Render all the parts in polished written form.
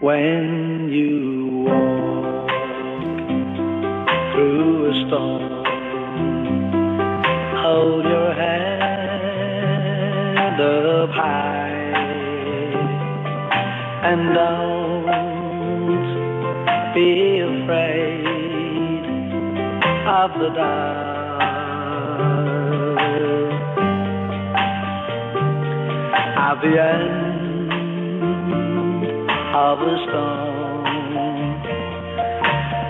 When you walk through a storm, hold your head up high and don't be afraid of the dark. At the end of the storm,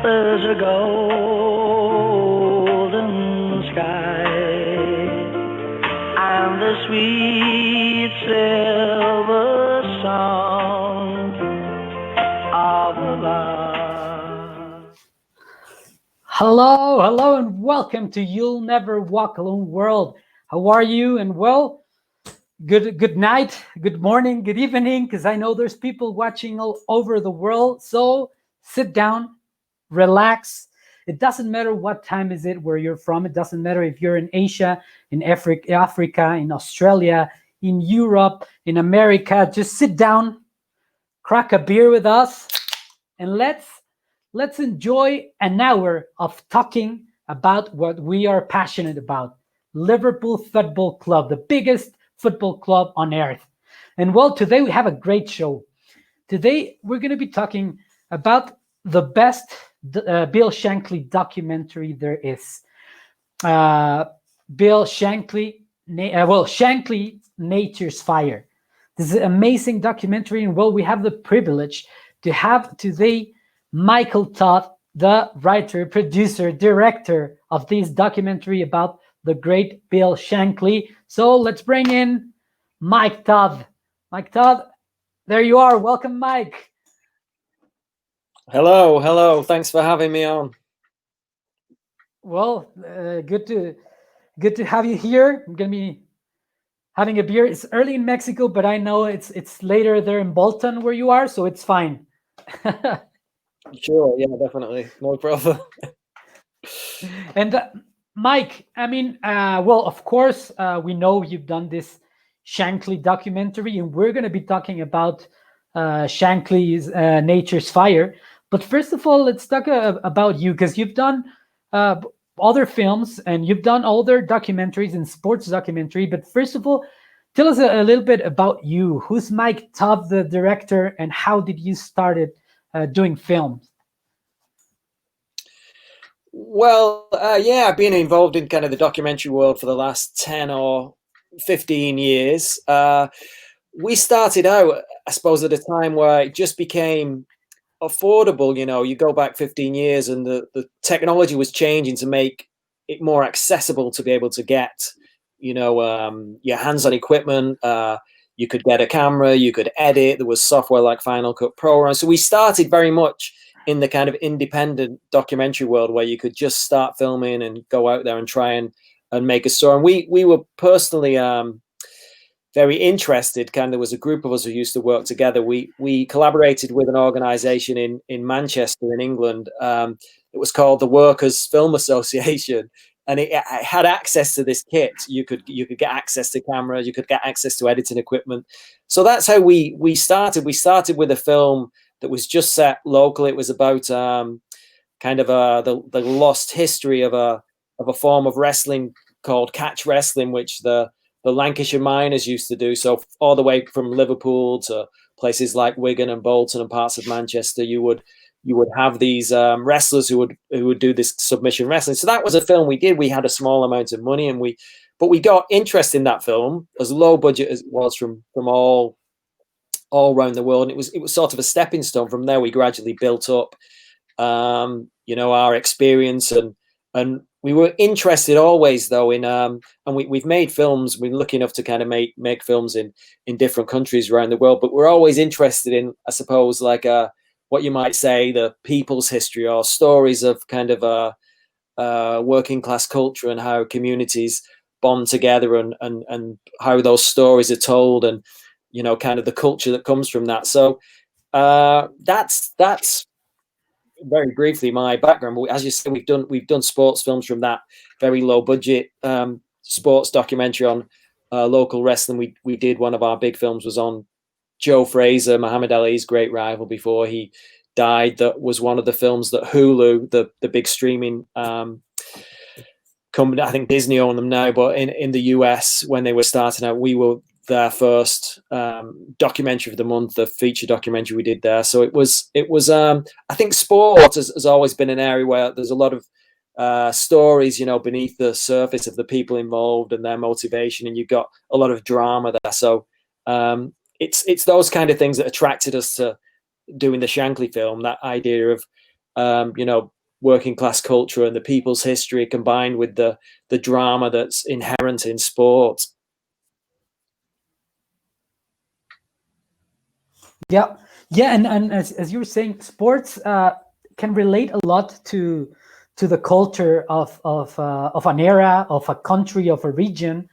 there's a golden sky and the sweet silver song of the lark. Hello, and welcome to You'll Never Walk Alone World. How are you? And well, good night, good morning, good evening, because I know there's people watching all over the world. So sit down, relax. It doesn't matter what time is it where you're from. It doesn't matter if you're in Asia, in Africa, in Australia, in Europe, in America. Just sit down, crack a beer with us, and let's enjoy an hour of talking about what we are passionate about. Liverpool Football Club, the biggest football club on earth. And well, today we have a great show. Today we're going to be talking about the best Bill Shanlkly documentary there is. Bill Shanlkly, Shanlkly Nature's Fire. This is an amazing documentary, and well, we have the privilege to have today Michael Todd, the writer, producer, director of this documentary about the great Bill Shanlkly. So let's bring in Mike Todd. Mike Todd, there you are. Welcome, Mike. Hello. Thanks for having me on. Well, good to have you here. I'm gonna be having a beer. It's early in Mexico, but I know it's later there in Bolton where you are, so it's fine. Sure, yeah, definitely, no problem. And Mike, I mean, well, of course, we know you've done this Shanlkly documentary, and we're going to be talking about Shanlkly's Nature's Fire. But first of all, let's talk about you, because you've done other films and you've done other documentaries and sports documentary. But first of all, tell us a little bit about you. Who's Mike Todd, the director, and how did you started doing films? Well, yeah, I've been involved in kind of the documentary world for the last 10 or 15 years. We started out, I suppose, at a time where it just became affordable. You know, you go back 15 years and the technology was changing to make it more accessible to be able to get, your hands on equipment. You could get a camera, you could edit. There was software like Final Cut Pro. So we started very much in the kind of independent documentary world where you could just start filming and go out there and try and make a story. And we were personally very interested. There was a group of us who used to work together. We collaborated with an organization in Manchester in England. It was called the Workers Film Association. And it had access to this kit. You could get access to cameras, you could get access to editing equipment. So that's how we started. We started with a film that was just set local. It was about the lost history of a form of wrestling called catch wrestling, which the Lancashire miners used to do. So all the way from Liverpool to places like Wigan and Bolton and parts of Manchester, you would have these wrestlers who would do this submission wrestling. So that was a film we did. We had a small amount of money, but we got interest in that film, as low budget as it was from all around the world. And it was sort of a stepping stone. From there, we gradually built up, our experience, and we were interested always though in and we've made films. We're lucky enough to kind of make films in different countries around the world, but we're always interested in, I suppose, like what you might say, the people's history or stories of kind of a working class culture and how communities bond together and how those stories are told, and kind of the culture that comes from that. So that's very briefly my background. But as you say, we've done sports films from that very low budget sports documentary on local wrestling. We did one of our big films was on Joe Fraser, Muhammad Ali's great rival before he died, that was one of the films that Hulu, the big streaming company, I think Disney own them now, but in the US, when they were starting out, we were their first documentary of the month, the feature documentary we did there. So it was I think sport has always been an area where there's a lot of stories, you know, beneath the surface of the people involved and their motivation, and you've got a lot of drama there. So it's those kind of things that attracted us to doing the Shanlkly film, that idea of you know, working class culture and the people's history combined with the drama that's inherent in sport. Yeah, yeah, and as you were saying, sports can relate a lot to the culture of an era, of a country, of a region,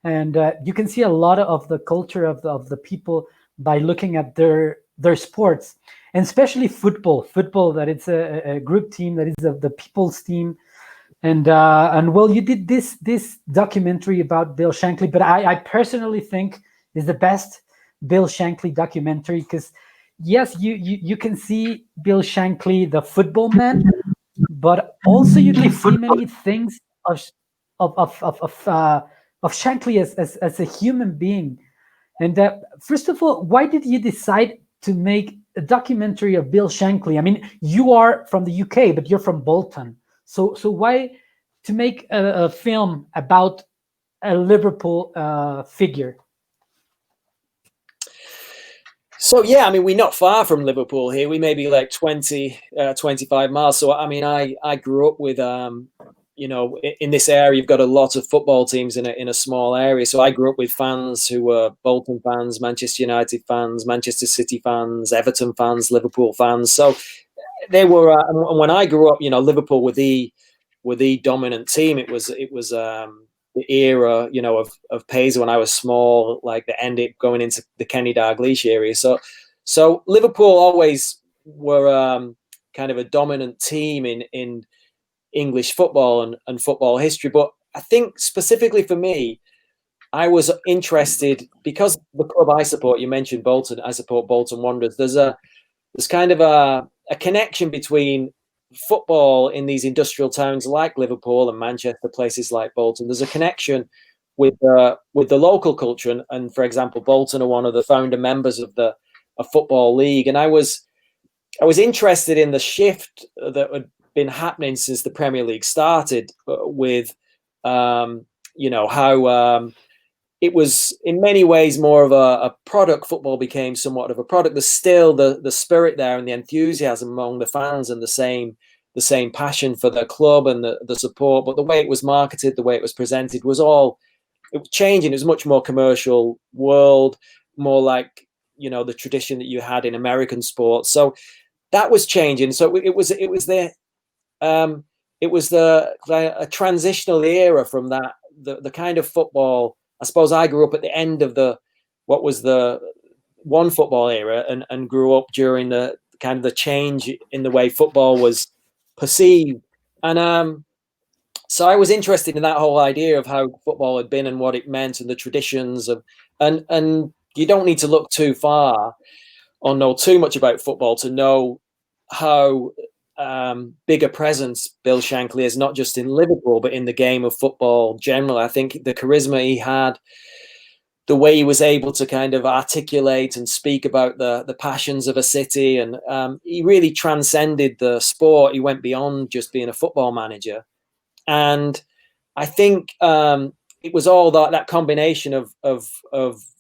and you can see a lot of the culture of the people by looking at their sports, and especially football. Football, that it's a group team, that is the people's team, and well, you did this documentary about Bill Shankly, but I personally think is the best Bill Shankly documentary, because yes, you can see Bill Shankly, the football man, but also you can see many things of Shankly as a human being. And first of all, why did you decide to make a documentary of Bill Shankly? I mean, you are from the UK, but you're from Bolton. So why to make a film about a Liverpool figure? So, yeah, I mean, we're not far from Liverpool here. We may be like 20, 25 miles. So, I mean, I grew up with, you know, in this area, you've got a lot of football teams in a small area. So I grew up with fans who were Bolton fans, Manchester United fans, Manchester City fans, Everton fans, Liverpool fans. So they were, and when I grew up, you know, Liverpool were the dominant team. It was the era, you know, of Paisley when I was small, like the end it going into the Kenny Dalglish area. So Liverpool always were kind of a dominant team in English football and football history. But I think specifically for me, I was interested because the club I support, you mentioned Bolton, I support Bolton Wanderers. There's kind of a connection between football in these industrial towns like Liverpool and Manchester, places like Bolton. There's a connection with the local culture, and for example, Bolton are one of the founder members of the football league, and I was interested in the shift that had been happening since the Premier League started, with you know, how it was in many ways more of a product. Football became somewhat of a product. There's still the spirit there and the enthusiasm among the fans and the same passion for the club and the support. But the way it was marketed, the way it was presented it was changing. It was much more commercial world, more like, you know, the tradition that you had in American sports. So that was changing. So it was a transitional era from that, the kind of football. I suppose I grew up at the end of what was the one football era, and grew up during the kind of the change in the way football was perceived. And so I was interested in that whole idea of how football had been and what it meant and the traditions of, and you don't need to look too far or know too much about football to know how big a presence Bill Shankly is, not just in Liverpool, but in the game of football generally. I think the charisma he had, the way he was able to kind of articulate and speak about the passions of a city, and he really transcended the sport. He went beyond just being a football manager. And I think it was all that combination of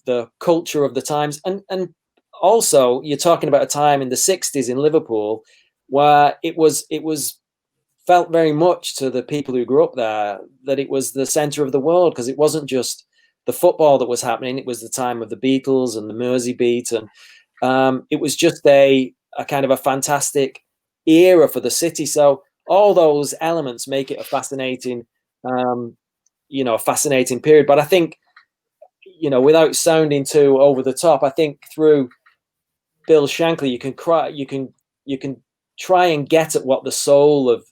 the culture of the times, and also you're talking about a time in the 60s in Liverpool where it was felt very much to the people who grew up there that it was the center of the world, because it wasn't just the football that was happening. It was the time of the Beatles and the Mersey Beat, and it was just a kind of a fantastic era for the city. So all those elements make it a fascinating, you know, a fascinating period. But I think, you know, without sounding too over the top, I think through Bill Shankly, you can try and get at what the soul of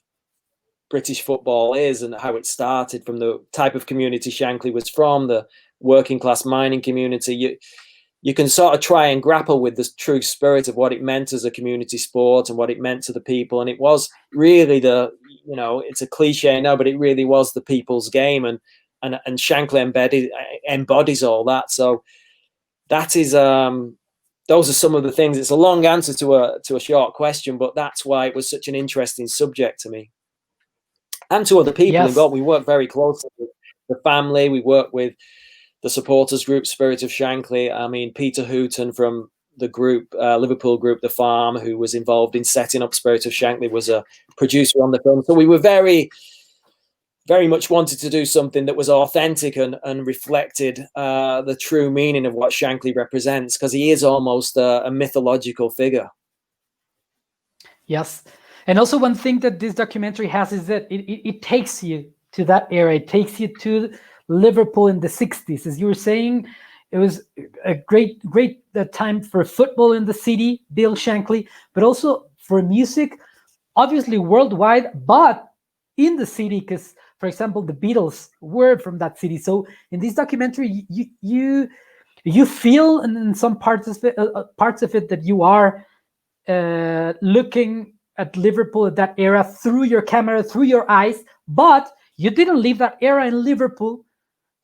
British football is and how it started, from the type of community Shankley was from, the working class mining community. you can sort of try and grapple with the true spirit of what it meant as a community sport and what it meant to the people. And it was really it's a cliche now, but it really was the people's game, and Shankley embodies all that. So that is those are some of the things. It's a long answer to a short question, but that's why it was such an interesting subject to me and to other people involved. We work very closely with the family. We work with the supporters group, Spirit of Shankley. I mean, Peter Hooton from the group, Liverpool group, The Farm, who was involved in setting up Spirit of Shankley, was a producer on the film. So we were very much wanted to do something that was authentic and reflected the true meaning of what Shankley represents, because he is almost a mythological figure. Yes. And also one thing that this documentary has is that it takes you to that era. It takes you to Liverpool in the 60s. As you were saying, it was a great time for football in the city, Bill Shankly, but also for music, obviously worldwide, but in the city, because, for example, the Beatles were from that city. So in this documentary, you feel in some parts of it that you are looking at Liverpool at that era through your camera, through your eyes, but you didn't live that era in Liverpool.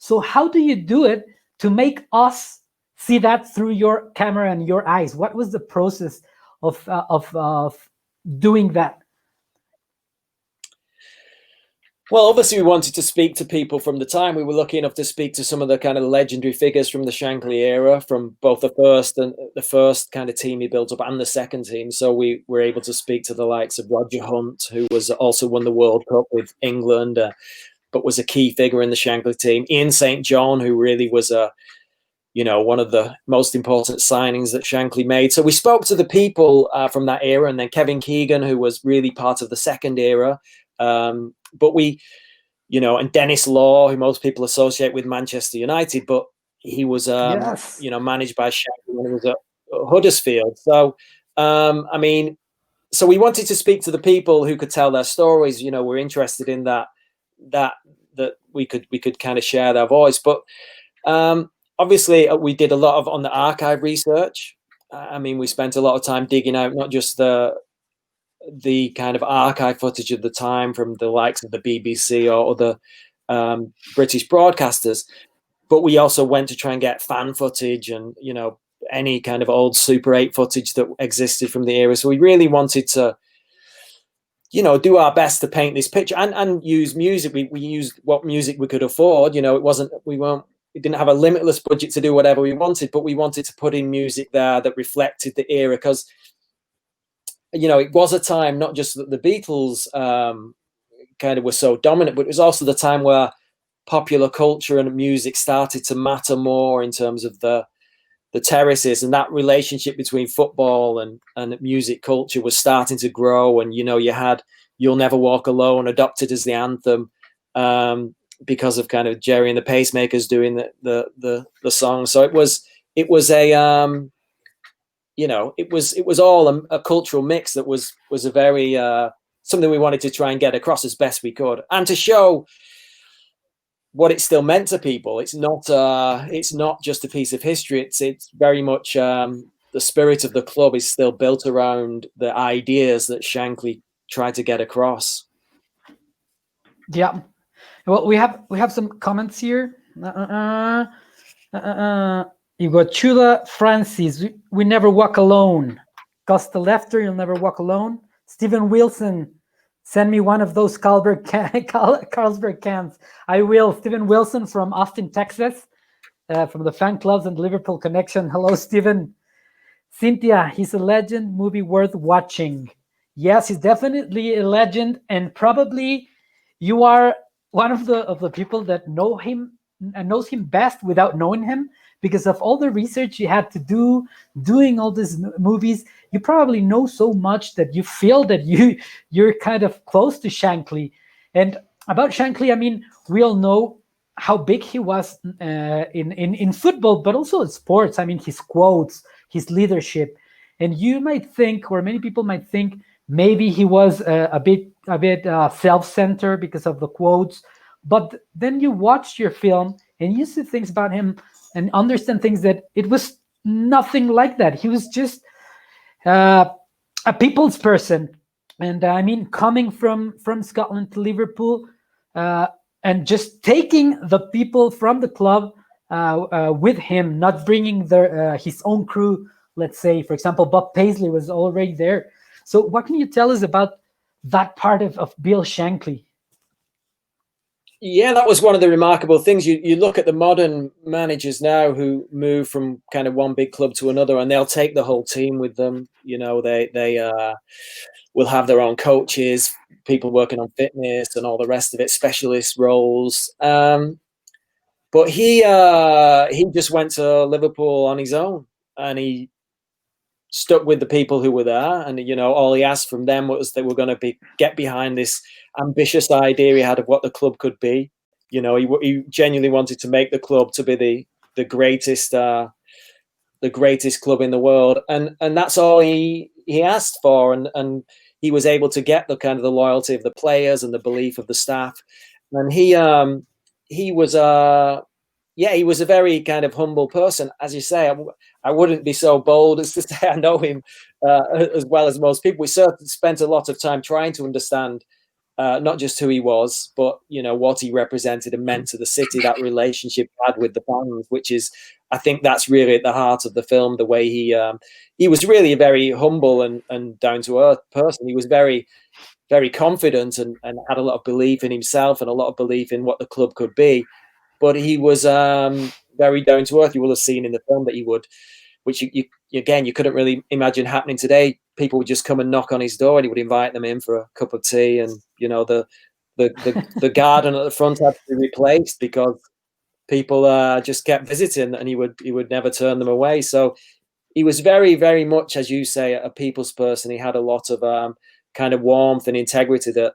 So how do you do it to make us see that through your camera and your eyes? What was the process of doing that? Well, obviously, we wanted to speak to people from the time. We were lucky enough to speak to some of the kind of legendary figures from the Shankley era, from both the first kind of team he built up and the second team. So we were able to speak to the likes of Roger Hunt, who was also won the World Cup with England, but was a key figure in the Shankley team. Ian St. John, who really was one of the most important signings that Shankley made. So we spoke to the people from that era, and then Kevin Keegan, who was really part of the second era. But and Dennis Law, who most people associate with Manchester United, but he was, managed by Shankley when he was at Huddersfield. So, so we wanted to speak to the people who could tell their stories. We're interested in that we could kind of share their voice. But obviously, we did a lot on the archive research. We spent a lot of time digging out not just the kind of archive footage of the time from the likes of the BBC or other British broadcasters, but we also went to try and get fan footage and any kind of old Super 8 footage that existed from the era. So we really wanted to do our best to paint this picture and use music. We used what music we could afford. We didn't have a limitless budget to do whatever we wanted, but we wanted to put in music there that reflected the era, because it was a time not just that the Beatles kind of were so dominant, but it was also the time where popular culture and music started to matter more in terms of the terraces, and that relationship between football and music culture was starting to grow. And you had "You'll Never Walk Alone" adopted as the anthem because of kind of Jerry and the Pacemakers doing the song. So it was a it was all a cultural mix that was a very something we wanted to try and get across as best we could, and to show what it still meant to people. It's not just a piece of history. It's very much the spirit of the club is still built around the ideas that Shankley tried to get across. Yeah. Well, we have some comments here. You got Chula Francis. We never walk alone. Costa Lefter, you'll never walk alone. Stephen Wilson, send me one of those Carlsberg cans. I will. Stephen Wilson from Austin, Texas, from the fan clubs and Liverpool connection. Hello, Stephen. Cynthia, he's a legend. Movie worth watching. Yes, he's definitely a legend, and probably you are one of the people that know him and knows him best without knowing him, because of all the research you had to do doing all these movies. You probably know so much that you feel that you're kind of close to Shankley. And about Shankley, we all know how big he was in football, but also in sports. His quotes, his leadership. And you might think, or many people might think, maybe he was a bit self-centered because of the quotes. But then you watch your film and you see things about him and understand things that it was nothing like that. He was just a people's person. And I mean, coming from Scotland to Liverpool, and just taking the people from the club with him, not bringing his own crew. Let's say, for example, Bob Paisley was already there. So what can you tell us about that part of Bill Shankly? Yeah, that was one of the remarkable things. You look at the modern managers now who move from kind of one big club to another, and they'll take the whole team with them. You know, they will have their own coaches, people working on fitness and all the rest of it, specialist roles. But he just went to Liverpool on his own, and he stuck with the people who were there. And you know, all he asked from them was they were going to get behind this ambitious idea he had of what the club could be. You know, he genuinely wanted to make the club to be the greatest club in the world, and that's all he asked for, and he was able to get the kind of the loyalty of the players and the belief of the staff, and he was he was a very kind of humble person, as you say. I wouldn't be so bold as to say I know him as well as most people. We certainly spent a lot of time trying to understand not just who he was, but you know what he represented and meant to the city. That relationship he had with the fans, which is, I think, that's really at the heart of the film. The way he was really a very humble and down to earth person. He was very, very confident and had a lot of belief in himself and a lot of belief in what the club could be. But he was very down to earth. You will have seen in the film that he would, which you couldn't really imagine happening today. People would just come and knock on his door, and he would invite them in for a cup of tea. And you know, the garden at the front had to be replaced because people just kept visiting, and he would never turn them away. So he was very, very much, as you say, a people's person. He had a lot of kind of warmth and integrity that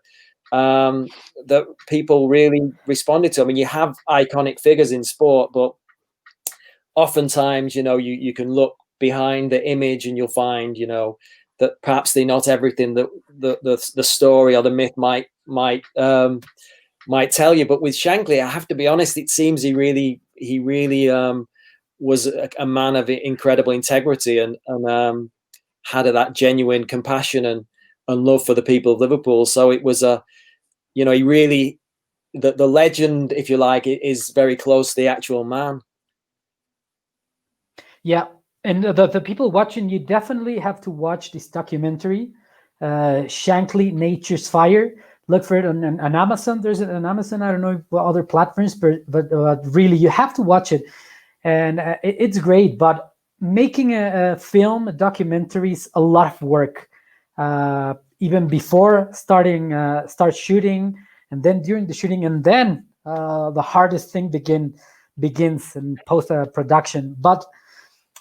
people really responded to. I mean, you have iconic figures in sport, but oftentimes, you know, you can look behind the image and you'll find, you know, that perhaps they're not everything that the story or the myth might tell you. But with Shankley, I have to be honest, it seems he really was a man of incredible integrity and had that genuine compassion and love for the people of Liverpool. So it was you know, he really, the legend, if you like, is very close to the actual man. Yeah, and the people watching, you definitely have to watch this documentary, Shankley, Nature's Fire. Look for it on Amazon. There's it on Amazon. I don't know what other platforms, but really, you have to watch it, and it's great. But making a film, a documentary, is a lot of work. Even before start shooting, and then during the shooting, and then the hardest thing begins in post production. But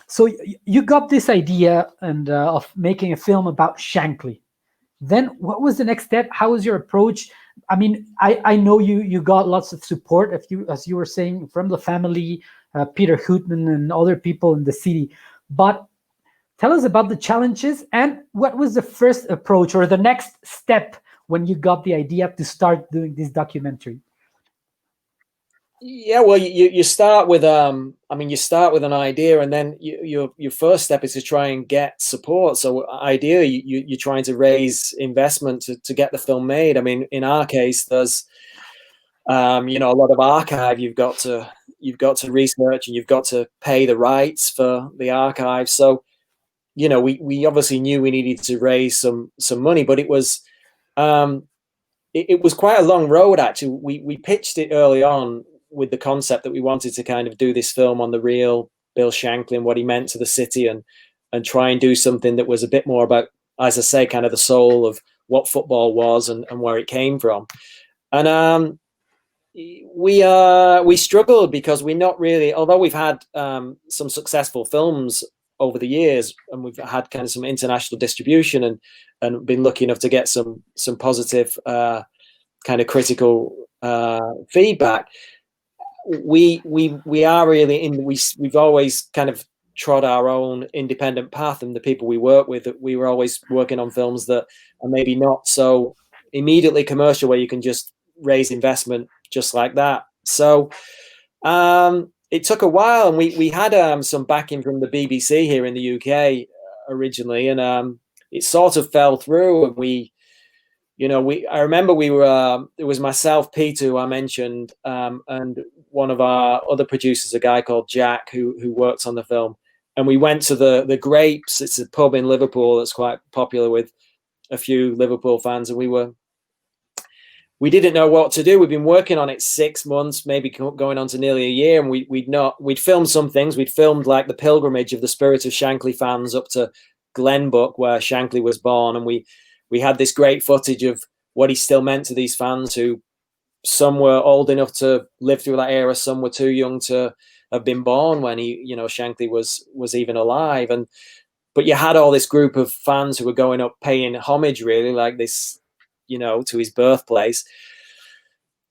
so you got this idea and of making a film about Shankley. Then what was the next step? How was your approach? I mean, I know you got lots of support, as you were saying, from the family, Peter Hootman and other people in the city. But tell us about the challenges and what was the first approach or the next step when you got the idea to start doing this documentary? Yeah, well, you start with you start with an idea, and then your first step is to try and get support. So ideally, you're trying to raise investment to get the film made. I mean, in our case, there's you know, a lot of archive you've got to research, and you've got to pay the rights for the archive. So you know, we obviously knew we needed to raise some money, but it was it was quite a long road. Actually, we pitched it early on with the concept that we wanted to kind of do this film on the real Bill Shankly and what he meant to the city, and try and do something that was a bit more about, as I say, kind of the soul of what football was and where it came from. And we struggled because we're not really, although we've had some successful films over the years, and we've had kind of some international distribution and been lucky enough to get some positive kind of critical feedback. We are really we've always kind of trod our own independent path, and the people we work with, we were always working on films that are maybe not so immediately commercial, where you can just raise investment just like that. So it took a while, and we had some backing from the BBC here in the UK originally, and it sort of fell through. And I remember we were it was myself, Peter, who I mentioned, and one of our other producers, a guy called Jack, who worked on the film, and we went to the Grapes. It's a pub in Liverpool that's quite popular with a few Liverpool fans, and we didn't know what to do. We'd been working on it 6 months, maybe going on to nearly a year, and we'd filmed some things. We'd filmed like the pilgrimage of the Spirit of Shanlkly fans up to Glenbuck, where Shanlkly was born, and we had this great footage of what he still meant to these fans, who some were old enough to live through that era, some were too young to have been born when Shanlkly was even alive. But you had all this group of fans who were going up paying homage, really, like this, to his birthplace.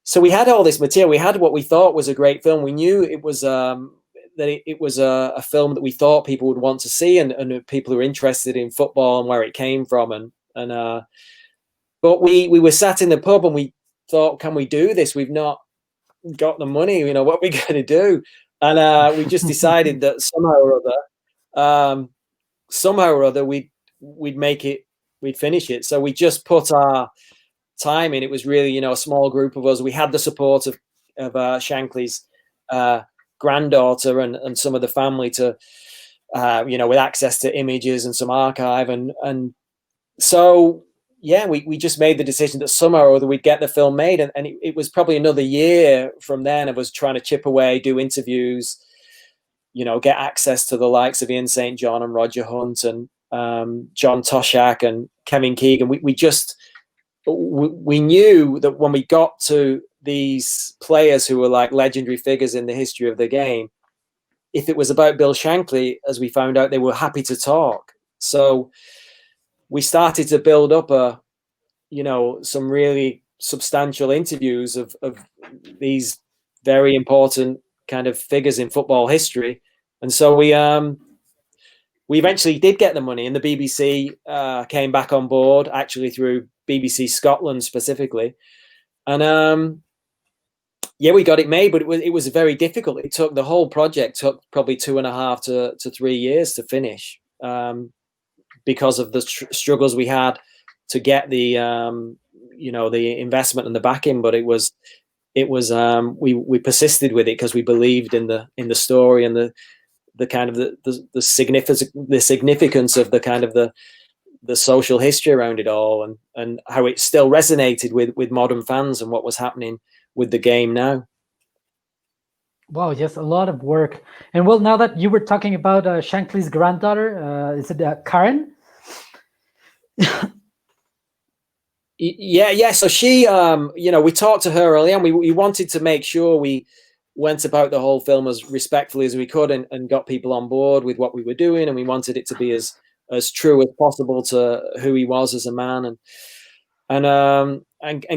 So we had all this material. We had what we thought was a great film. We knew it was that it was a film that we thought people would want to see, and people who are interested in football and where it came from. But we were sat in the pub and we thought, can we do this? We've not got the money. What are we going to do? And we just decided that somehow or other we'd make it, we'd finish it. So we just put our time in. It was really, a small group of us. We had the support of Shankley's granddaughter and some of the family to, with access to images and some archive. And so, yeah, we just made the decision that somehow or other we'd get the film made. And it was probably another year from then of us trying to chip away, do interviews, get access to the likes of Ian St. John and Roger Hunt and John Toshak and Kevin Keegan. We knew that when we got to these players who were like legendary figures in the history of the game, if it was about Bill Shankly, as we found out, they were happy to talk. So we started to build up some really substantial interviews of these very important kind of figures in football history. And so we eventually did get the money, and the BBC came back on board, actually through BBC Scotland specifically. And we got it made, but it was very difficult. The whole project took probably 2.5 to 3 years to finish, because of the struggles we had to get the the investment and the backing. But we persisted with it because we believed in the story and the kind of the significance of the kind of the social history around it all, and how it still resonated with modern fans and what was happening with the game now. Wow, yes, a lot of work. And well, now that you were talking about Shankly's granddaughter, is it Karen? Yeah. So she, we talked to her early on. We wanted to make sure we went about the whole film as respectfully as we could, and got people on board with what we were doing. And we wanted it to be as true as possible to who he was as a man. And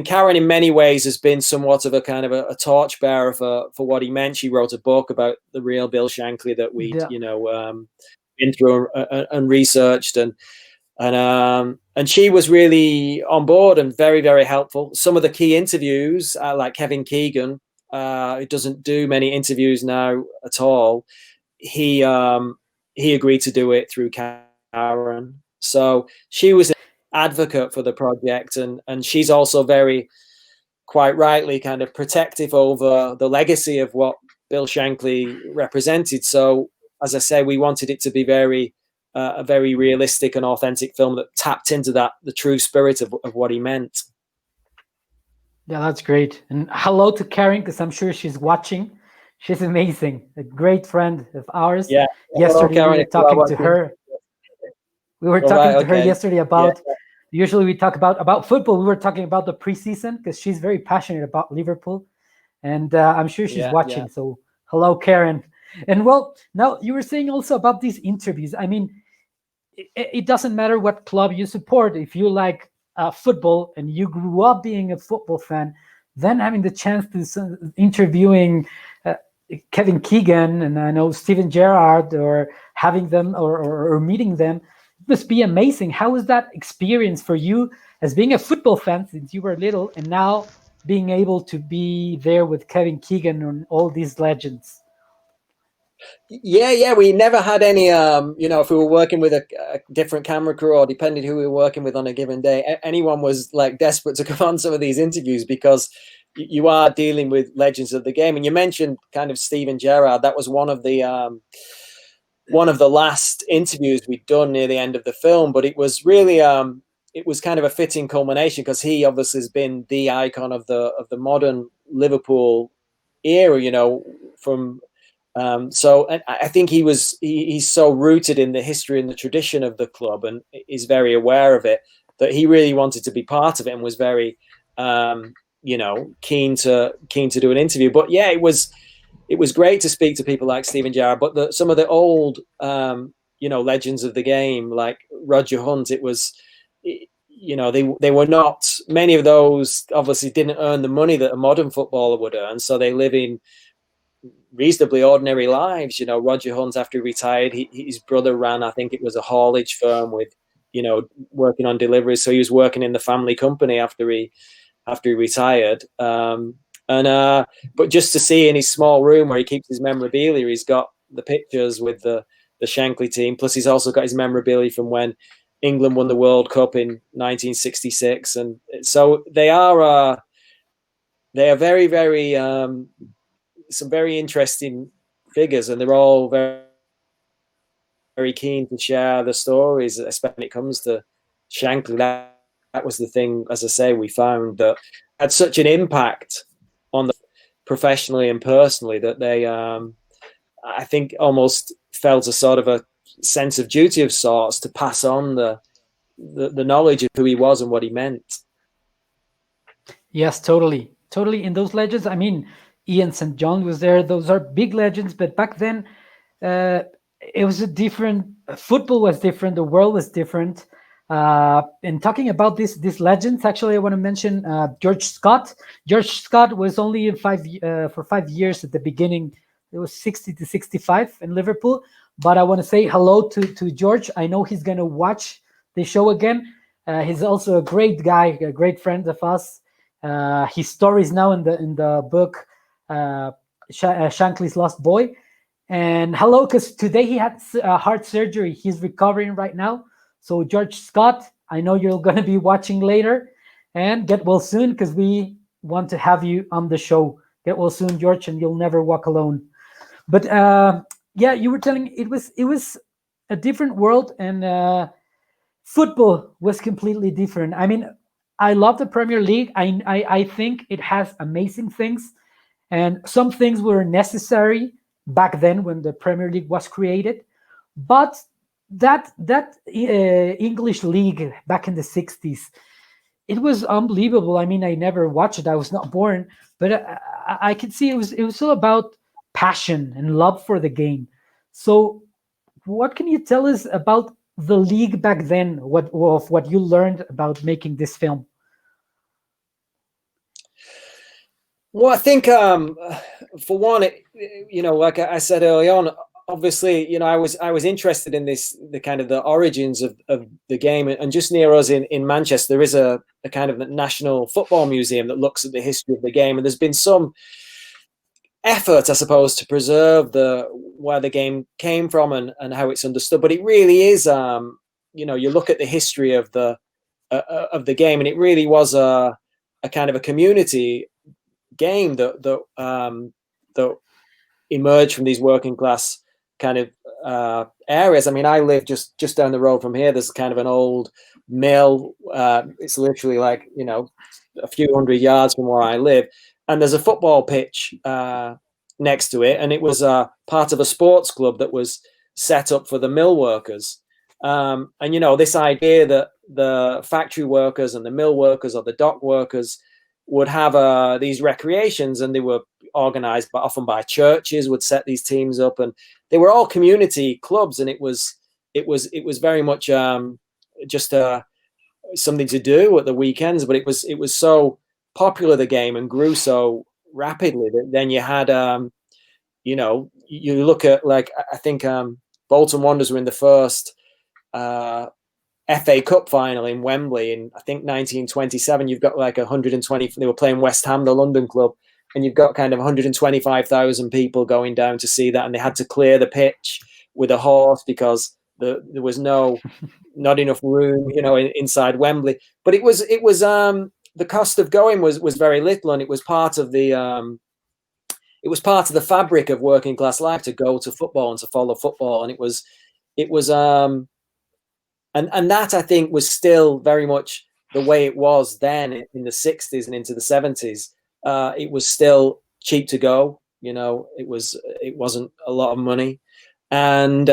Karen, in many ways, has been somewhat of a kind of a torchbearer for what he meant. She wrote a book about the real Bill Shankly that we'd, been through and researched, and she was really on board and very, very helpful. Some of the key interviews, like Kevin Keegan, who doesn't do many interviews now at all, he agreed to do it through Karen. So she was an advocate for the project, and she's also very, quite rightly, kind of protective over the legacy of what Bill Shankly represented. So, as I say, we wanted it to be a very realistic and authentic film that tapped into the true spirit of what he meant. Yeah, that's great. And hello to Karen, because I'm sure she's watching. She's amazing, a great friend of ours. Yeah. Yesterday we were talking to her. We were talking to her yesterday about. Yeah. Usually we talk about football. We were talking about the preseason because she's very passionate about Liverpool, and I'm sure she's watching. Yeah. So hello, Karen. And well, now you were saying also about these interviews. I mean, it doesn't matter what club you support. If you like football and you grew up being a football fan, then having the chance to interviewing Kevin Keegan and I know Steven Gerrard, or having them or meeting them, it must be amazing. How was that experience for you as being a football fan since you were little, and now being able to be there with Kevin Keegan and all these legends? Yeah. We never had any, if we were working with a different camera crew or depending who we were working with on a given day, anyone was like desperate to come on some of these interviews because you are dealing with legends of the game. And you mentioned kind of Steven Gerrard. That was one of the last interviews we'd done near the end of the film, but it was really, it was kind of a fitting culmination because he obviously has been the icon of the modern Liverpool era, from so, and I think he's so rooted in the history and the tradition of the club, and is very aware of it, that he really wanted to be part of it and was very, keen to do an interview. But yeah, it was great to speak to people like Steven Gerrard, but some of the old, legends of the game like Roger Hunt. It was, they were not, many of those obviously didn't earn the money that a modern footballer would earn, so they live in reasonably ordinary lives. Roger Hunt, after he retired, his brother ran, I think it was a haulage firm with, working on deliveries. So he was working in the family company after he retired. But just to see in his small room where he keeps his memorabilia, he's got the pictures with the Shanlkly team. Plus he's also got his memorabilia from when England won the World Cup in 1966. And so they are very, very, some very interesting figures, and they're all very, very keen to share the stories, especially when it comes to Shanlkly. That was the thing, as I say, we found that had such an impact on the professionally and personally that they, I think, almost felt a sort of a sense of duty of sorts to pass on the knowledge of who he was and what he meant. Yes, totally. In those legends, I mean, Ian St. John was there. Those are big legends, but back then, it was a different. Football was different. The world was different. And talking about these legends, actually, I want to mention George Scott. George Scott was only for 5 years at the beginning. It was 60 to 65 in Liverpool. But I want to say hello to George. I know he's going to watch the show again. He's also a great guy, a great friend of us. His story is now in the book Shanlkly's Lost Boy. And hello, because today he had heart surgery. He's recovering right now. So George Scott, I know you're going to be watching later, and get well soon, because we want to have you on the show. Get well soon, George, and you'll never walk alone. But yeah, you were telling it was a different world, and football was completely different. I mean, I love the Premier League. I think it has amazing things, and some things were necessary back then when the Premier League was created. But that English league back in the 60s, it was unbelievable. I mean, I never watched it. I was not born, but I could see it was all about passion and love for the game. So, what can you tell us about the league back then? What you learned about making this film? Well, I think for one, like I said early on, obviously, I was interested in the kind of the origins of the game, and just near us in Manchester, there is a kind of national football museum that looks at the history of the game, and there's been some effort, I suppose, to preserve where the game came from and how it's understood. But it really is, you look at the history of the game, and it really was a kind of a community game that emerged from these working class kind of areas. I mean, I live just down the road from here. There's kind of an old mill. It's literally like, a few hundred yards from where I live, and there's a football pitch next to it, and it was part of a sports club that was set up for the mill workers. And this idea that the factory workers and the mill workers or the dock workers would have these recreations, and they were organized often by churches, would set these teams up, and they were all community clubs, and it was very much just something to do at the weekends. But it was so popular, the game, and grew so rapidly that then you had you look at, like, I think Bolton Wanderers were in the first FA Cup final in Wembley in, I think, 1927. You've got like 120. They were playing West Ham, the London club, and you've got kind of 125,000 people going down to see that, and they had to clear the pitch with a horse because there was not enough room, inside Wembley. But it was the cost of going was very little, and it was part of the fabric of working class life to go to football and to follow football, and it was and that I think was still very much the way it was then in the 60s and into the 70s. It was still cheap to go. It wasn't a lot of money, and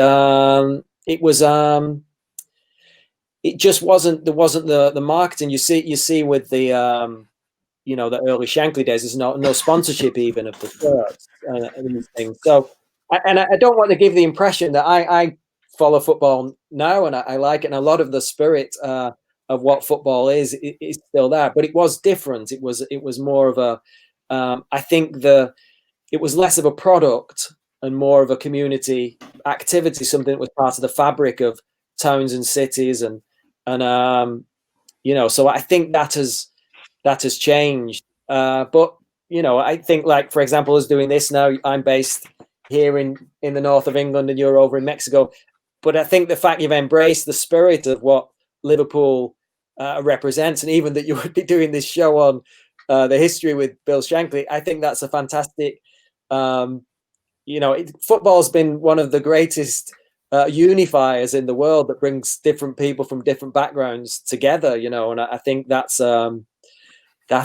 it just wasn't. There wasn't the marketing. You see with the the early Shanlkly days. There's no sponsorship even of the shirts and these things. So, I don't want to give the impression that I follow football now and I like it, and a lot of the spirit of what football is still there, but it was different. It was more of a I think it was less of a product and more of a community activity, something that was part of the fabric of towns and cities, and so I think that has changed. But I think, like, for example, us doing this now, I'm based here in the north of England and you're over in Mexico. But I think the fact you've embraced the spirit of what Liverpool represents, and even that you would be doing this show on the history with Bill Shanlkly, I think that's a fantastic. Football's been one of the greatest unifiers in the world that brings different people from different backgrounds together. And I think that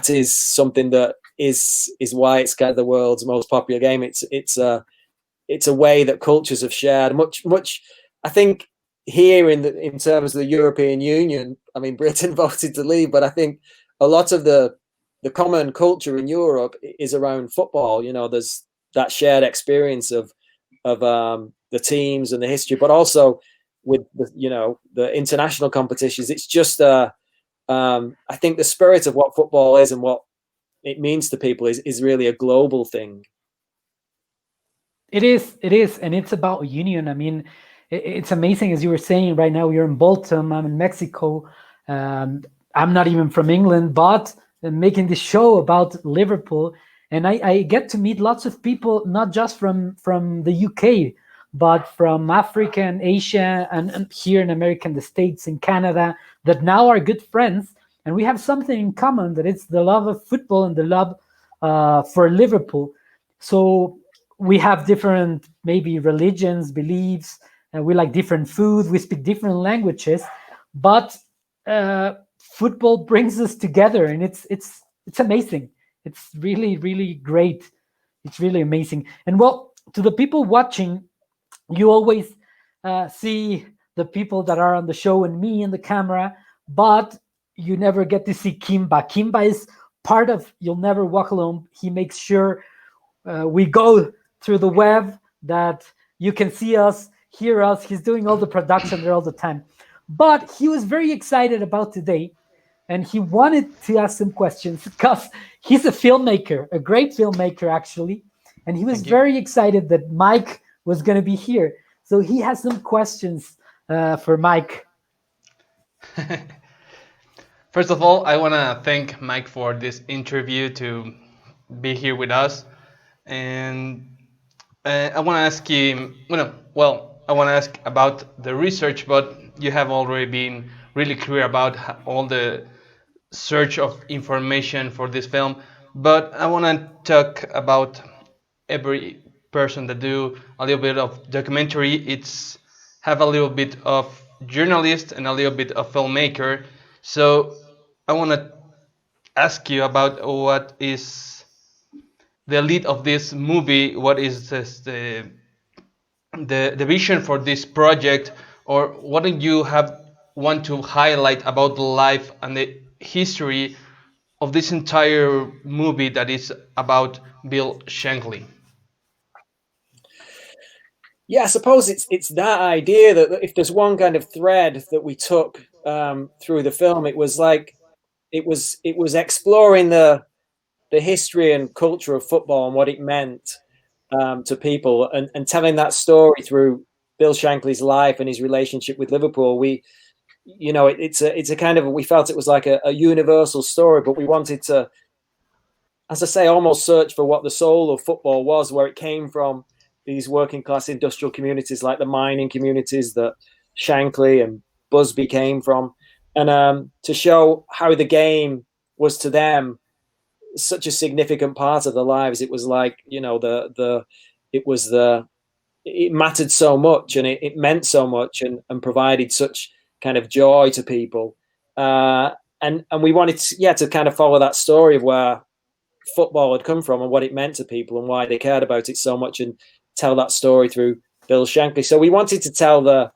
is something that is why it's kind of the world's most popular game. It's a way that cultures have shared much. I think here in terms of the European Union, I mean, Britain voted to leave, but I think a lot of the common culture in Europe is around football. There's that shared experience of the teams and the history, but also with the international competitions. It's just I think the spirit of what football is and what it means to people is really a global thing. It is, and it's about union. I mean, it's amazing, as you were saying. Right now, you're in Bolton. I'm in Mexico. I'm not even from England, but making this show about Liverpool, and I get to meet lots of people, not just from the UK, but from Africa and Asia, and here in America, the States, and Canada, that now are good friends, and we have something in common, that it's the love of football and the love for Liverpool. So we have different, maybe, religions, beliefs, and we like different food, we speak different languages, but football brings us together, and it's amazing. It's really, really great. It's really amazing. And well, to the people watching, you always see the people that are on the show and me in the camera, but you never get to see Kimba. Kimba is part of You'll Never Walk Alone. He makes sure we go through the web, that you can see us, hear us. He's doing all the production there all the time. But he was very excited about today, and he wanted to ask some questions because he's a filmmaker, a great filmmaker, actually. And he was very excited that Mike was going to be here. So he has some questions for Mike. First of all, I want to thank Mike for this interview, to be here with us. And I want to ask you, I want to ask about the research, but you have already been really clear about all the search of information for this film. But I want to talk about every person that do a little bit of documentary. It's have a little bit of journalist and a little bit of filmmaker. So I want to ask you about what is the lead of this movie. What is the vision for this project, or what do you want to highlight about the life and the history of this entire movie that is about Bill Shankly? Yeah, I suppose it's that idea that if there's one kind of thread that we took through the film, it was exploring the history and culture of football and what it meant to people, and telling that story through Bill Shankly's life and his relationship with Liverpool. It's a kind of, we felt it was like a universal story, but we wanted to as I say, almost search for what the soul of football was, where it came from, these working class industrial communities like the mining communities that Shankley and Busby came from, and to show how the game was to them such a significant part of their lives. It was like, you know, it was the it mattered so much, and it meant so much, and provided such kind of joy to people. And we wanted to, yeah, to kind of follow that story of where football had come from and what it meant to people and why they cared about it so much, and tell that story through Bill Shankly. So we wanted to tell the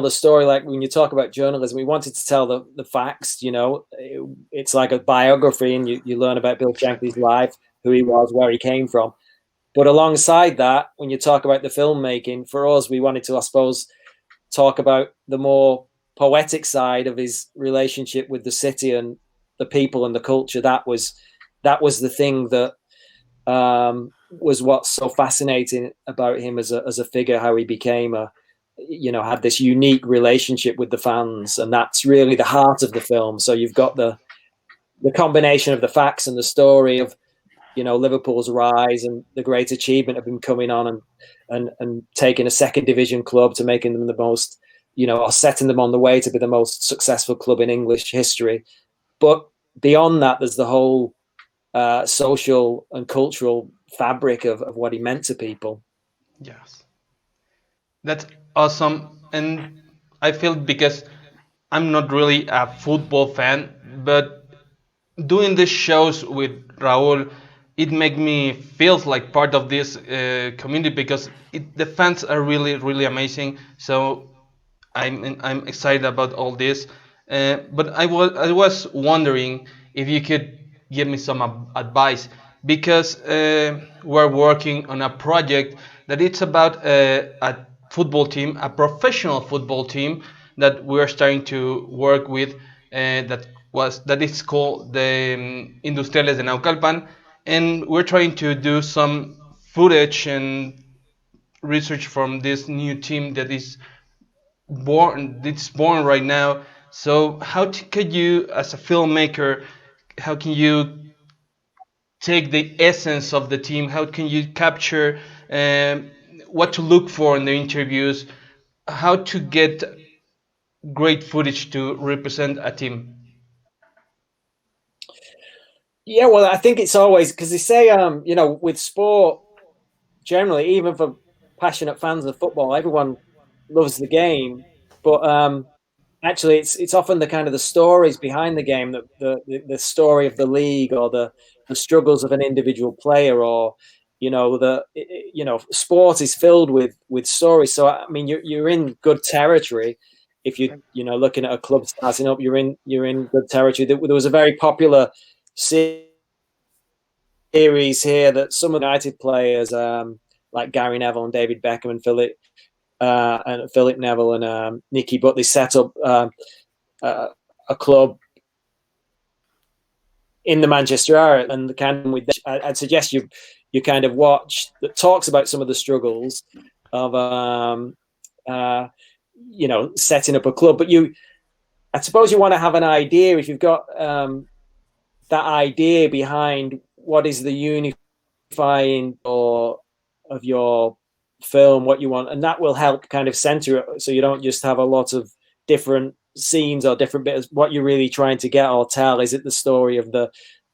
story, like when you talk about journalism, we wanted to tell the facts. You know, it's like a biography, and you learn about Bill Shankly's life, who he was, where he came from. But alongside that, when you talk about the filmmaking, for us, we wanted to, I suppose, talk about the more poetic side of his relationship with the city and the people and the culture. That was the thing that was what's so fascinating about him as a figure, how he became had this unique relationship with the fans, and that's really the heart of the film. So you've got the combination of the facts and the story of, you know, Liverpool's rise and the great achievement of him coming on and taking a second division club to making them the most, you know, or setting them on the way to be the most successful club in English history. But beyond that, there's the whole social and cultural fabric of what he meant to people. Yes. That's awesome. And I feel, because I'm not really a football fan, but doing these shows with Raul, it make me feels like part of this community, because the fans are really really amazing. So I'm excited about all this. But I was wondering if you could give me some advice, because we're working on a project that it's about a football team, a professional football team that we're starting to work with. That is called the Industriales de Naucalpan, and we're trying to do some footage and research from this new team that is born right now. So could you, as a filmmaker, how can you take the essence of the team? How can you capture what to look for in the interviews? How to get great footage to represent a team? Yeah, well, I think it's always, because they say, with sport generally, even for passionate fans of football, everyone loves the game, but actually, it's often the kind of the stories behind the game, that the story of the league, or the struggles of an individual player, or sport is filled with stories. So I mean, you're in good territory if looking at a club starting up. You're in good territory. There was a very popular series here that some of the United players, like Gary Neville and David Beckham and Philip Neville and Nicky Butt, they set up a club in the Manchester area, and I'd suggest you kind of watch that talks about some of the struggles of setting up a club. But I suppose you want to have an idea, if you've got that idea behind what is the unifying or of your film, what you want, and that will help kind of center it, so you don't just have a lot of different scenes or different bits. What you're really trying to get or tell, is it the story of the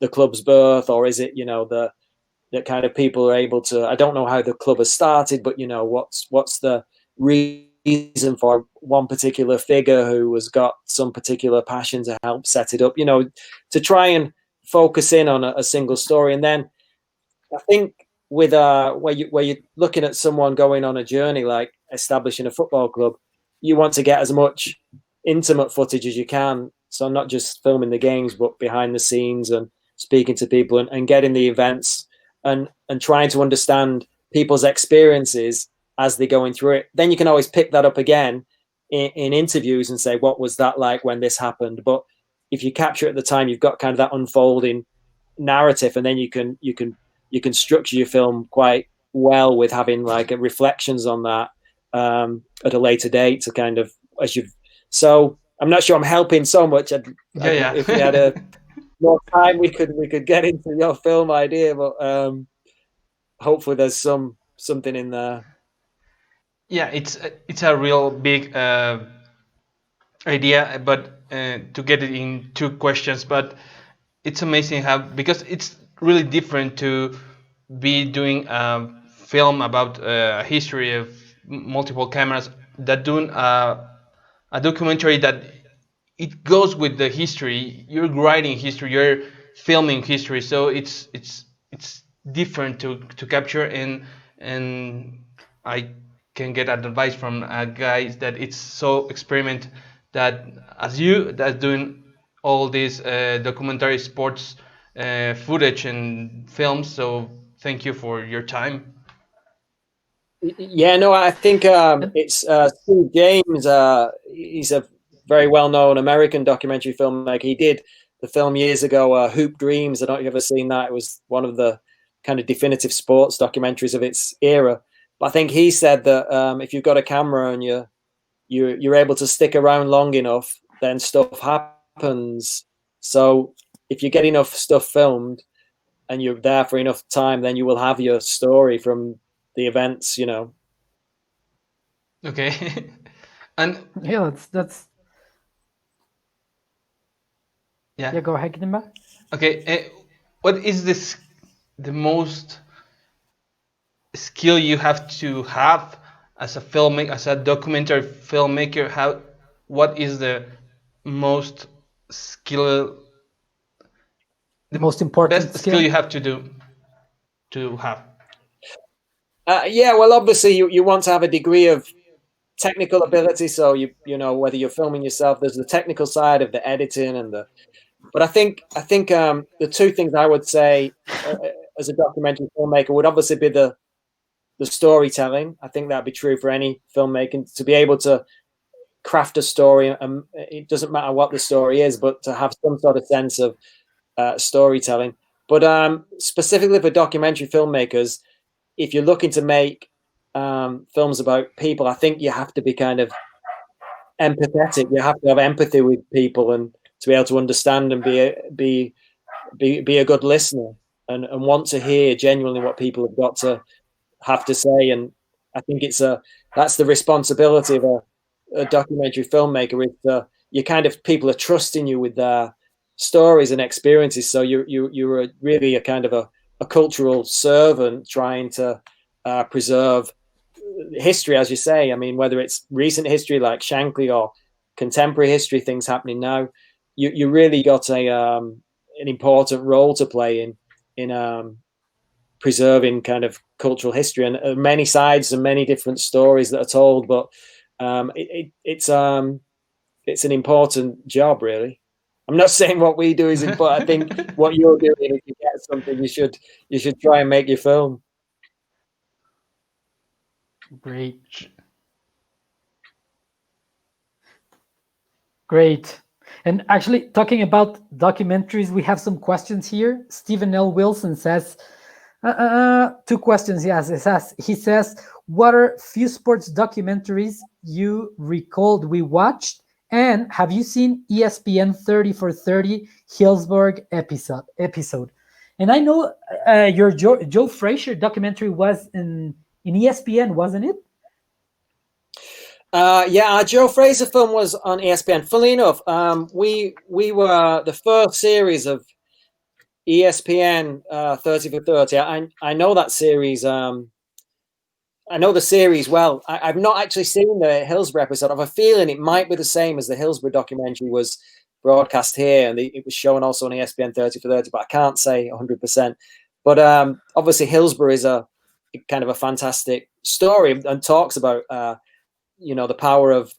club's birth, or is it the kind of people are able to, I don't know how the club has started, but what's the reason for one particular figure who has got some particular passion to help set it up, to try and focus in on a single story. And then I think with where you're looking at someone going on a journey like establishing a football club, you want to get as much intimate footage as you can. So not just filming the games, but behind the scenes and speaking to people and getting the events and trying to understand people's experiences as they're going through it. Then you can always pick that up again in interviews and say, what was that like when this happened? But if you capture it at the time, you've got kind of that unfolding narrative, and then you can structure your film quite well with having like reflections on that at a later date to kind of, so I'm not sure I'm helping so much. Yeah. If we had a more time we could get into your film idea, but hopefully there's something in there. Yeah, it's a real big idea, but to get it in 2 questions, but it's amazing how, because it's really different to be doing a film about a history of multiple cameras that doing a documentary that it goes with the history. You're writing history, you're filming history, so it's different to capture. And I can get advice from guys that it's so experiment that as you that's doing all these documentary sports footage and films. So thank you for your time. Yeah, no, I think it's Steve James. He's a very well-known American documentary filmmaker. He did the film years ago, Hoop Dreams. I don't know if you've ever seen that. It was one of the kind of definitive sports documentaries of its era. But I think he said that if you've got a camera and you're able to stick around long enough, then stuff happens. So if you get enough stuff filmed and you're there for enough time, then you will have your story from the events, Okay. And Yeah, that's yeah. yeah. Go ahead, Kinema. Okay. What is this the most skill you have to have as a filmmaker, as a documentary filmmaker? How, what is the most skill, the Most important best skill skill. you have to have? Yeah, well, obviously you want to have a degree of technical ability. So you know whether you're filming yourself, there's the technical side of the editing and the. But I think the two things I would say as a documentary filmmaker would obviously be the storytelling. I think that'd be true for any filmmaking, to be able to craft a story. It doesn't matter what the story is, but to have some sort of sense of storytelling. But specifically for documentary filmmakers, if you're looking to make films about people, I think you have to be kind of empathetic. You have to have empathy with people and to be able to understand and be a good listener and want to hear genuinely what people have to say. And I think that's the responsibility of a documentary filmmaker. Is you kind of, people are trusting you with their stories and experiences. So you're really a kind of a cultural servant trying to preserve history, as you say. I mean, whether it's recent history like Shanlkly or contemporary history, things happening now, you really got an important role to play in preserving kind of cultural history, and many sides and many different stories that are told. But it's an important job, really. I'm not saying what we do is important. I think what you're doing, if you get something, you should try and make your film. Great. Great. And actually, talking about documentaries, we have some questions here. Stephen L. Wilson says, 2 questions. Yes, he says, what are few sports documentaries you recalled we watched? And have you seen ESPN 30 for 30 Hillsburg episode? And I know your Joe Frazier documentary was in ESPN, wasn't it? Yeah, our Joe Fraser film was on ESPN. Funnily enough, we were the first series of ESPN 30 for 30. I know that series. I know the series well. I've not actually seen the Hillsborough episode. I have a feeling it might be the same as the Hillsborough documentary was broadcast here, and it was shown also on ESPN 30 for 30, but I can't say 100%. But obviously Hillsborough is a kind of a fantastic story and talks about the power of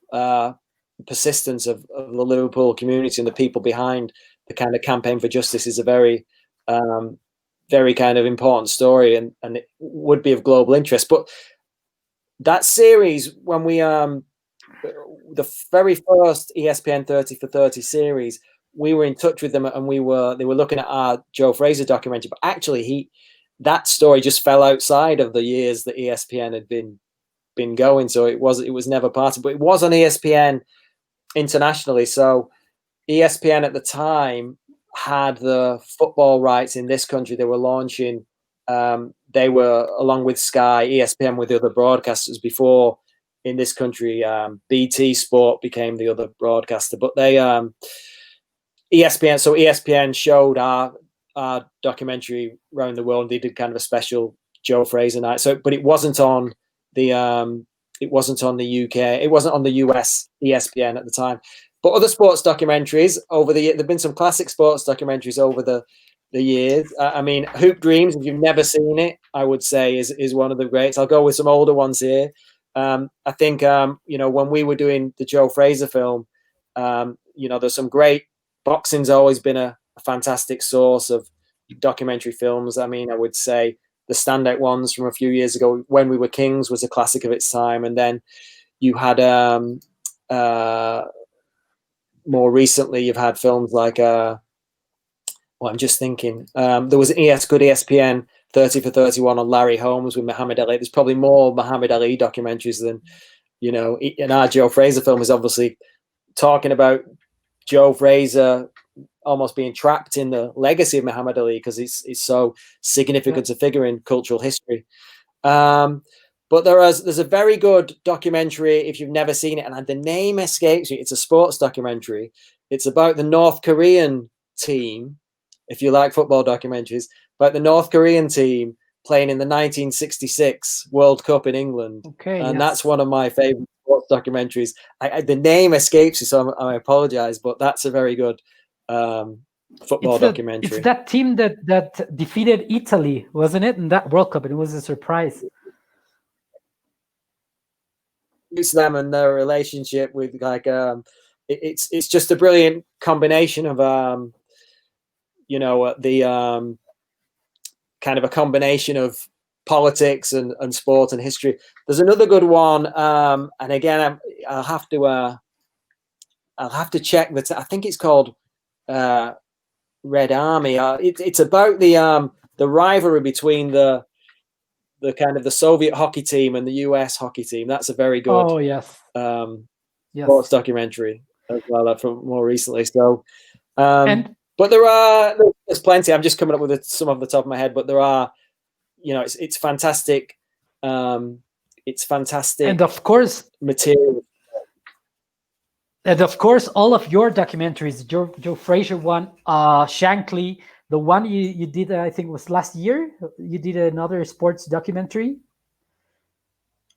persistence of the Liverpool community and the people behind the kind of campaign for justice. Is a very very kind of important story, and it would be of global interest. But that series, when we the very first ESPN 30 for 30 series, we were in touch with them, and they were looking at our Joe Fraser documentary. But actually, that story just fell outside of the years that ESPN had been going, so it was never part of. But it was on ESPN internationally. So ESPN at the time had the football rights in this country. They were launching. They were, along with Sky, ESPN, with the other broadcasters before in this country. BT Sport became the other broadcaster, but they ESPN. So ESPN showed our documentary around the world. They did kind of a special Joe Fraser night. So, but it wasn't on the UK. It wasn't on the US ESPN at the time. But other sports documentaries over the year, there've been some classic sports documentaries over the years. I mean, Hoop Dreams, if you've never seen it, I would say is one of the greats. I'll go with some older ones here. I think when we were doing the Joe Fraser film, there's some great. Boxing's always been a fantastic source of documentary films. I mean, I would say the standout ones from a few years ago, When We Were Kings, was a classic of its time, and then you had more recently, you've had films like I'm just thinking. There was good ESPN 30 for 31 on Larry Holmes with Muhammad Ali. There's probably more Muhammad Ali documentaries than, and our Joe Fraser film is obviously talking about Joe Fraser almost being trapped in the legacy of Muhammad Ali because it's so significant a figure in cultural history. But there's a very good documentary, if you've never seen it, and the name escapes me. It's a sports documentary. It's about the North Korean team, if you like football documentaries, about the North Korean team playing in the 1966 World Cup in England. Okay, and that's one of my favorite sports documentaries. The name escapes me, so I apologize, but that's a very good football documentary. It's that team that defeated Italy, wasn't it, in that World Cup? And it was a surprise. It's them and their relationship with it's just a brilliant combination of kind of a combination of politics and sport and history. There's another good one, and again I'll have to check that. I think it's called Red Army. It's about the rivalry between the kind of the Soviet hockey team and the US hockey team. That's a very good sports documentary as well from more recently. So, but there's plenty. I'm just coming up with some off the top of my head, but there are, it's fantastic. It's fantastic. And of course, material. And of course, all of your documentaries, Joe Fraser one, Shanlkly, the one you did, I think was last year. You did another sports documentary.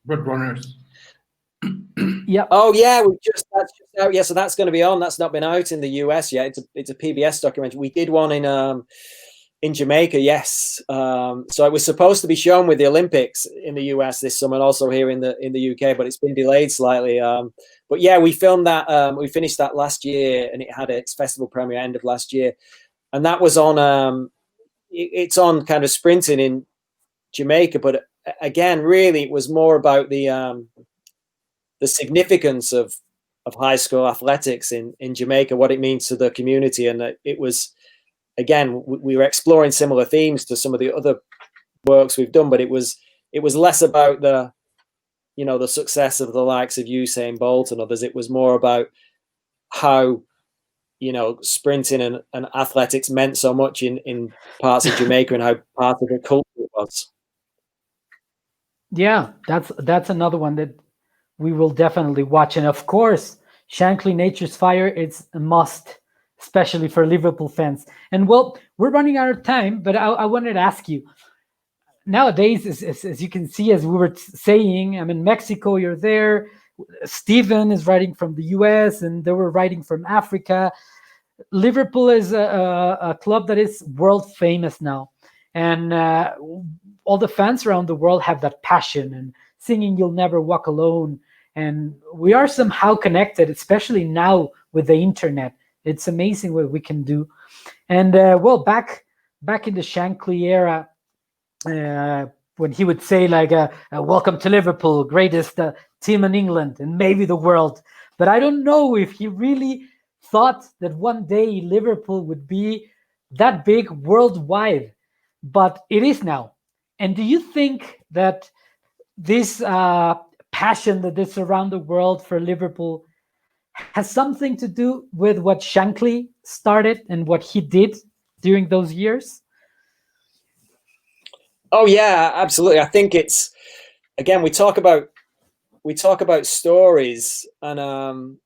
Red Runners. Yeah. Oh yeah, that's just out. Yeah, so that's going to be on. That's not been out in the US yet. It's a PBS documentary. We did one in Jamaica. Yes. So it was supposed to be shown with the Olympics in the US this summer, and also here in the UK, but it's been delayed slightly. But yeah, we filmed that. We finished that last year, and it had its festival premiere end of last year. And that was on, it's on kind of sprinting in Jamaica. But again, really, it was more about the significance of high school athletics in Jamaica, what it means to the community. And it was, again, we were exploring similar themes to some of the other works we've done, but it was less about the success of the likes of Usain Bolt and others. It was more about how, sprinting and athletics meant so much in parts of Jamaica and how part of the culture it was. Yeah, that's another one that we will definitely watch. And of course, Shanlkly Nature's Fire, it's a must, especially for Liverpool fans. And well, we're running out of time, but I wanted to ask you, nowadays, as you can see, as we were saying, I'm in Mexico, you're there. Steven is writing from the US, and they were writing from Africa. Liverpool is a club that is world famous now. And all the fans around the world have that passion and singing You'll Never Walk Alone. And we are somehow connected, especially now with the internet. It's amazing what we can do. And back in the Shanlkly era, when he would say welcome to Liverpool, greatest team in England and maybe the world. But I don't know if he really thought that one day Liverpool would be that big worldwide, but it is now. And do you think that this passion that is around the world for Liverpool has something to do with what Shanlkly started and what he did during those years? Oh yeah, absolutely. I think it's, again, we talk about stories, and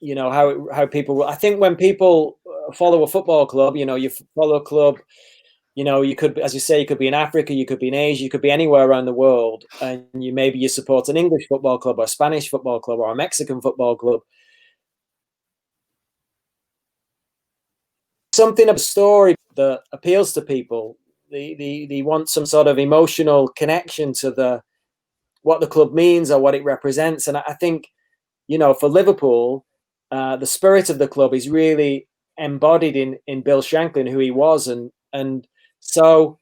you know, how people, I think when people follow a football club, you know, you follow a club, you know, you could, as you say, you could be in Africa, you could be in Asia, you could be anywhere around the world, and maybe you support an English football club or a Spanish football club or a Mexican football club. Something of a story that appeals to people. They want some sort of emotional connection to what the club means or what it represents. And I think, you know, for Liverpool, the spirit of the club is really embodied in Bill Shanklin, who he was, and so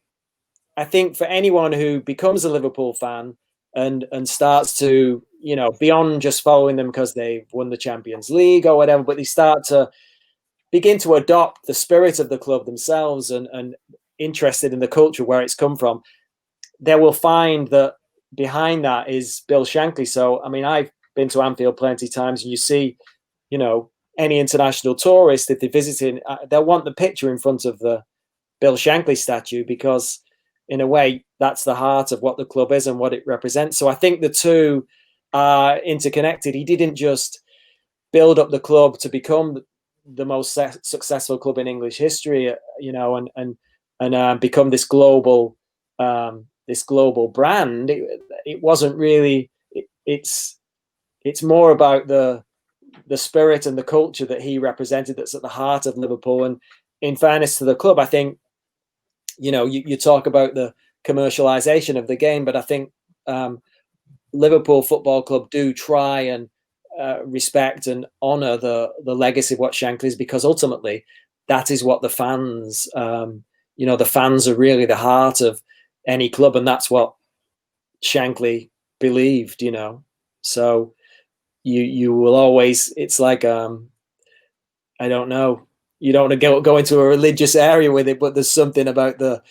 I think for anyone who becomes a Liverpool fan and starts to, you know, beyond just following them because they've won the Champions League or whatever, but they start to begin to adopt the spirit of the club themselves and interested in the culture where it's come from, they will find that behind that is Bill Shankly. So, I mean, I've been to Anfield plenty of times, and you see, you know, any international tourist, if they're visiting, they'll want the picture in front of the Bill Shankly statue, because in a way, that's the heart of what the club is and what it represents. So I think the two are interconnected. He didn't just build up the club to become the most successful club in English history, you know, and become this global brand. It wasn't really. It's more about the spirit and the culture that he represented that's at the heart of Liverpool. And in fairness to the club, I think, you know, you talk about the commercialization of the game, but I think Liverpool Football Club do try and respect and honor the legacy of what Shankly is, because ultimately that is what the fans, you know, the fans are really the heart of any club, and that's what Shankly believed, you know. So you will always, it's like, I don't know, you don't want to go into a religious area with it, but there's something about the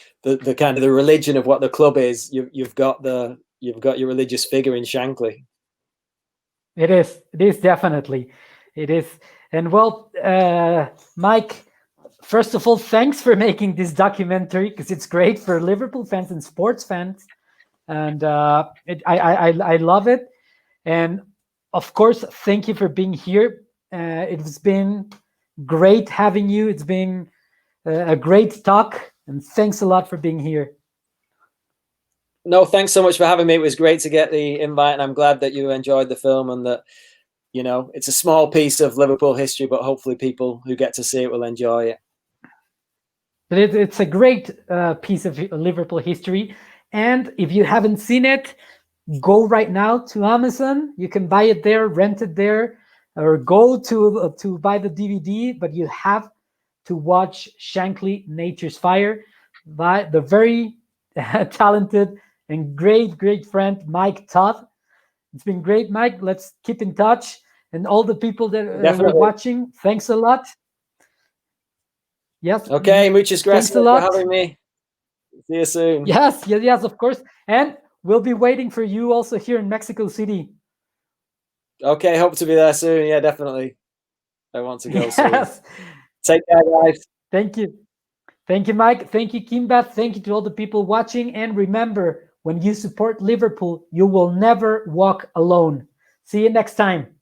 kind of the religion of what the club is. You've got your religious figure in Shankley. It is definitely, it is. And well, Mike, first of all, thanks for making this documentary, because it's great for Liverpool fans and sports fans, and I love it. And of course, thank you for being here. It's been great having you. It's been a great talk, and thanks a lot for being here. No, thanks so much for having me. It was great to get the invite, and I'm glad that you enjoyed the film, and that, you know, it's a small piece of Liverpool history, but hopefully people who get to see it will enjoy it. But it's a great piece of Liverpool history. And if you haven't seen it, go right now to Amazon. You can buy it there, rent it there, or go to buy the DVD. But you have to watch Shankley, Nature's Fire, by the very talented and great friend Mike Todd. It's been great, Mike. Let's keep in touch. And all the people that were watching, thanks a lot. Yes. Okay, muchas gracias for having me. See you soon. Yes, of course. And we'll be waiting for you also here in Mexico City. Okay, hope to be there soon. Yeah, definitely. I want to go soon. Take care, guys. Thank you. Thank you, Mike. Thank you, Kimba. Thank you to all the people watching. And remember, when you support Liverpool, you will never walk alone. See you next time.